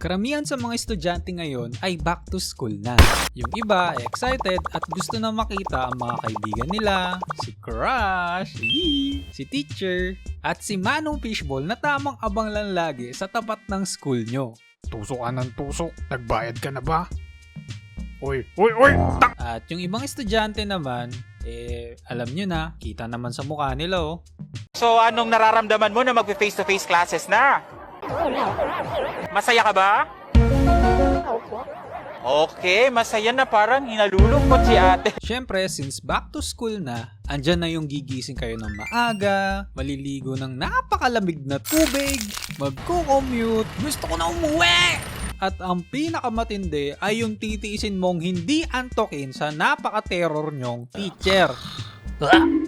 Karamihan sa mga estudyante ngayon ay back to school na. Yung iba ay excited at gusto na makita ang mga kaibigan nila, si crush, si teacher, at si Manong Fishball na tamang abang lang lagi sa tapat ng school nyo. Tusok ka ng tusok. Nagbayad ka na ba? Uy! At yung ibang estudyante naman, alam nyo na, kita naman sa mukha nila oh. So anong nararamdaman mo na mag-face-to-face classes na? Masaya ka ba? Okay, masaya na, parang hinalulungkot si ate. Siyempre, since back to school na, andyan na yung gigising kayo ng maaga, maliligo ng napakalamig na tubig, magko-commute, gusto ko na umuwi! At ang pinakamatindi ay yung titiisin mong hindi antokin sa napaka-terror nyong teacher.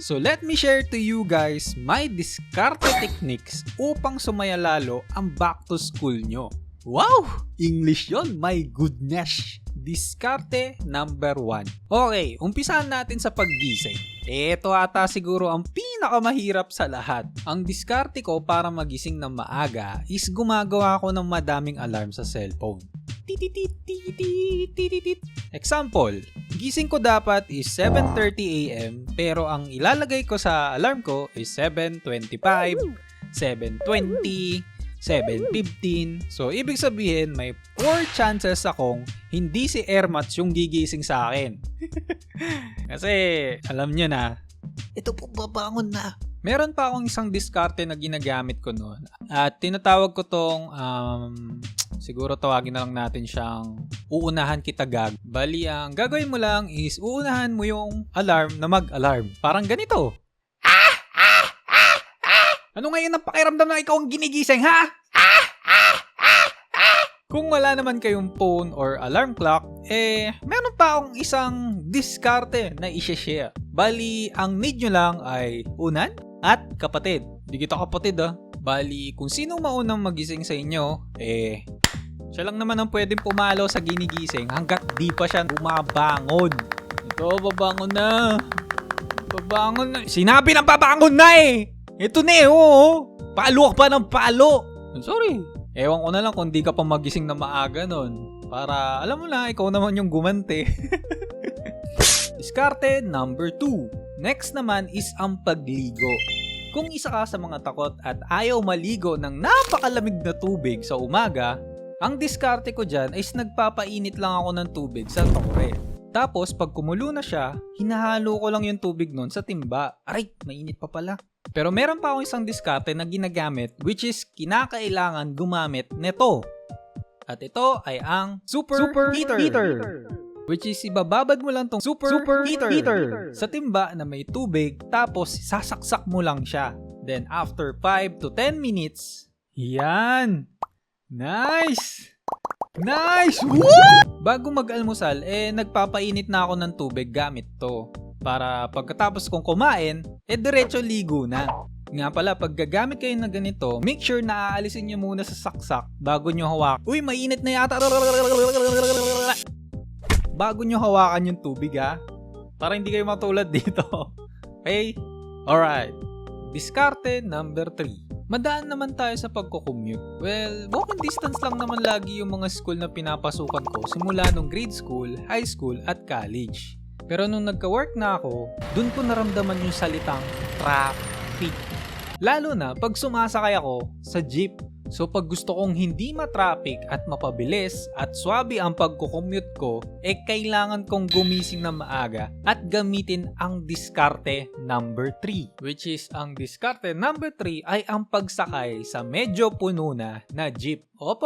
So let me share to you guys my diskarte techniques upang sumaya lalo ang back to school nyo. Wow! English yon, my goodness! Diskarte number 1. Okay, umpisahan natin sa paggising. Ito ata siguro ang pinakamahirap sa lahat. Ang diskarte ko para magising ng maaga is gumagawa ko ng madaming alarm sa cellphone. Example, gising ko dapat is 7:30 AM pero ang ilalagay ko sa alarm ko is 7:25, 7:20, 7:15. So, ibig sabihin, may 4 chances akong hindi si Ermats yung gigising sa akin. Kasi, alam nyo na, ito po babangon na. Meron pa akong isang diskarte na ginagamit ko noon. At tinatawag ko tong, siguro tawagin na lang natin siyang uunahan kita gag. Bali, ang gagawin mo lang is uunahan mo yung alarm na mag-alarm. Parang ganito. Ano ngayon ang pakiramdam na ikaw ang ginigising, ha? Kung wala naman kayong phone or alarm clock, meron pa akong isang diskarte na i-share. Bali, ang need nyo lang ay unan at kapatid. Di kita kapatid Bali, kung sino maunang magising sa inyo, siya lang naman ang pwedeng pumalo sa ginigising hanggat di pa siya bumabangon. Ito, babangon na. Babangon na. Sinabi ng babangon na Ito na oo. Palo ka pa ng palo. Sorry. Ewan ko na lang kung di ka pa magising na maaga nun. Para alam mo na, ikaw naman yung gumante. Diskarte number 2. Next naman is ang pagligo. Kung isa ka sa mga takot at ayaw maligo ng napakalamig na tubig sa umaga, ang diskarte ko dyan is nagpapainit lang ako ng tubig sa tore. Tapos pag kumulo na siya, hinahalo ko lang yung tubig nun sa timba. Aray, mainit pa pala. Pero meron pa akong isang diskarte na ginagamit which is kinakailangan gumamit nito. At ito ay ang super heater. Which is ibababad mo lang tong super heater sa timba na may tubig tapos sasaksak mo lang siya. Then after 5 to 10 minutes, yan! Nice! Nice! Woo! Bago mag-almusal, nagpapainit na ako ng tubig gamit to. Para pagkatapos kong kumain, diretso ligo na. Nga pala, pag gagamit kayo na ganito, make sure na aalisin nyo muna sa saksak bago nyo hawakan. Uy, mainit na yata! Bago nyo hawakan yung tubig para hindi kayo matulad dito. Okay? Alright. Diskarte number 3. Madaan naman tayo sa pagko-commute. Well, walking distance lang naman lagi yung mga school na pinapasukan ko simula nung grade school, high school at college. Pero nung nagka-work na ako, dun ko naramdaman yung salitang traffic. Lalo na pag sumasakay ako sa jeep. So pag gusto kong hindi matraffic at mapabilis at swabe ang pagko-commute ko, kailangan kong gumising na maaga at gamitin ang diskarte number 3. Which is ang diskarte number 3 ay ang pagsakay sa medyo puno na jeep. Op.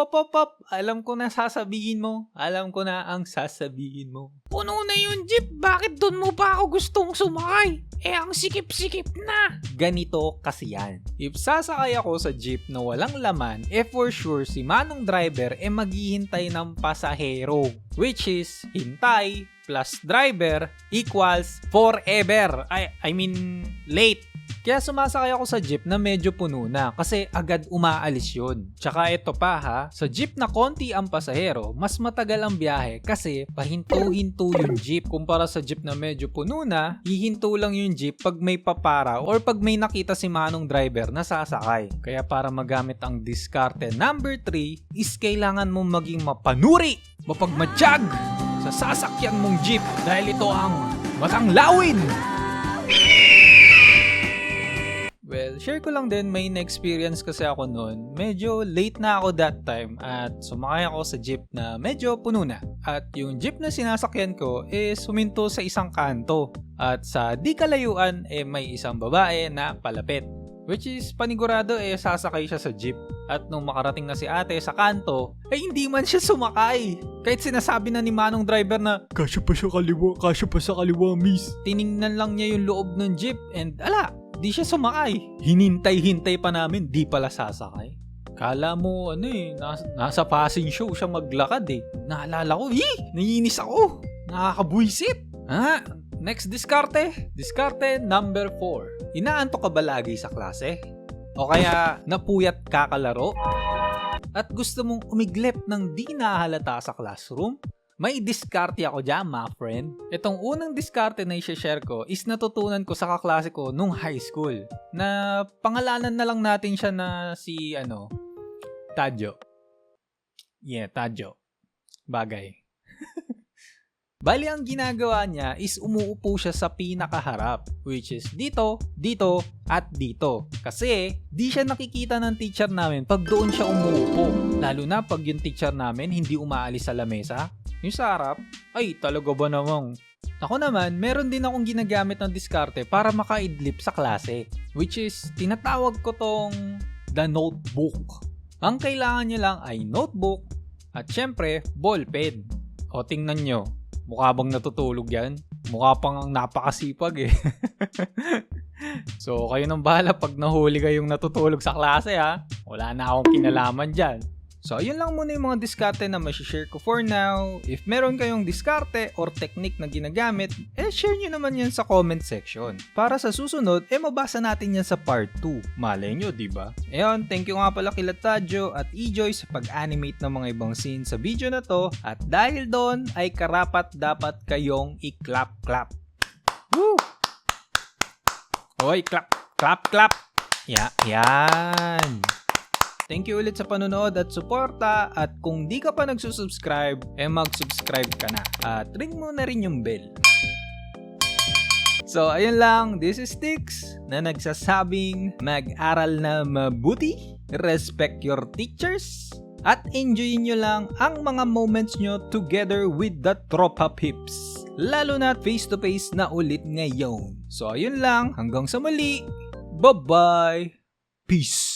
Alam ko na sasabihin mo. Alam ko na ang sasabihin mo. Puno na yung jeep. Bakit doon mo pa ako gustong sumakay? Ang sikip-sikip na. Ganito kasi yan. If sasakay ako sa jeep na walang laman, for sure si manong driver maghihintay ng pasahero. Which is, hintay plus driver equals forever. I mean, late. Kaya sumasakay ako sa jeep na medyo puno na kasi agad umaalis yun. Tsaka ito pa ha, sa jeep na konti ang pasahero, mas matagal ang biyahe kasi pahinto-hinto yung jeep. Kumpara sa jeep na medyo puno na, hihinto lang yung jeep pag may papara or pag may nakita si manong driver na sasakay. Kaya para magamit ang diskarte number 3 is kailangan mong maging mapanuri, mapagmatsyag sa sasakyan mong jeep dahil ito ang matanglawin! Well, share ko lang din, may na-experience kasi ako noon. Medyo late na ako that time at sumakay ako sa jeep na medyo puno na. At yung jeep na sinasakyan ko is huminto sa isang kanto. At sa di kalayuan may isang babae na palapit. Which is panigurado sasakay siya sa jeep. At nung makarating na si ate sa kanto, hindi man siya sumakay. Kahit sinasabi na ni manong driver na, kasya pa sa kaliwa, miss. Tiningnan lang niya yung loob ng jeep and di siya sumakay. Hinintay-hintay pa namin, di pala sasakay. Kala mo, nasa passing show siya maglakad Naalala ko, naiinis ako. Nakakabwisit. Next diskarte. Diskarte number 4. Inaantok ka ba lagi sa klase? O kaya napuyat kakalaro? At gusto mong umiglep ng di nahalata sa classroom? May diskarte ako dyan, my friend. Itong unang diskarte na i-share ko is natutunan ko sa kaklase ko nung high school. Na pangalanan na lang natin siya na si, Tadyo. Yeah, Tadyo. Bagay. Bali, ang ginagawa niya is umuupo siya sa pinakaharap. Which is dito, dito, at dito. Kasi, di siya nakikita ng teacher namin pag doon siya umuupo. Lalo na pag yung teacher namin hindi umaalis sa lamesa. Yung sa harap, talaga ba namang? Ako naman, meron din akong ginagamit ng diskarte para makaidlip sa klase. Which is, tinatawag ko tong the notebook. Ang kailangan nyo lang ay notebook at syempre, ballpen. O tingnan nyo, mukha bang natutulog yan? Mukha pang napakasipag So, kayo nang bahala pag nahuli kayong natutulog sa klase Wala na akong kinalaman dyan. So, ayun lang muna yung mga diskarte na masishare ko for now. If meron kayong diskarte or technique na ginagamit, share nyo naman yan sa comment section. Para sa susunod, mabasa natin yan sa part 2. Malay nyo, diba? Ayun, thank you nga pala kila Tadyo at Ejoy sa pag-animate ng mga ibang scenes sa video na to. At dahil doon, ay karapat dapat kayong i-clap-clap. Woo! Hoy, clap, clap, clap. Yan. Thank you ulit sa panonood at suporta at kung di ka pa nagsusubscribe, mag-subscribe ka na at ring mo na rin yung bell. So ayun lang, this is Tix na nagsasabing mag-aral na mabuti, respect your teachers, at enjoy nyo lang ang mga moments nyo together with the Tropa Pips. Lalo na face-to-face na ulit ngayon. So ayun lang, hanggang sa muli, bye-bye, peace!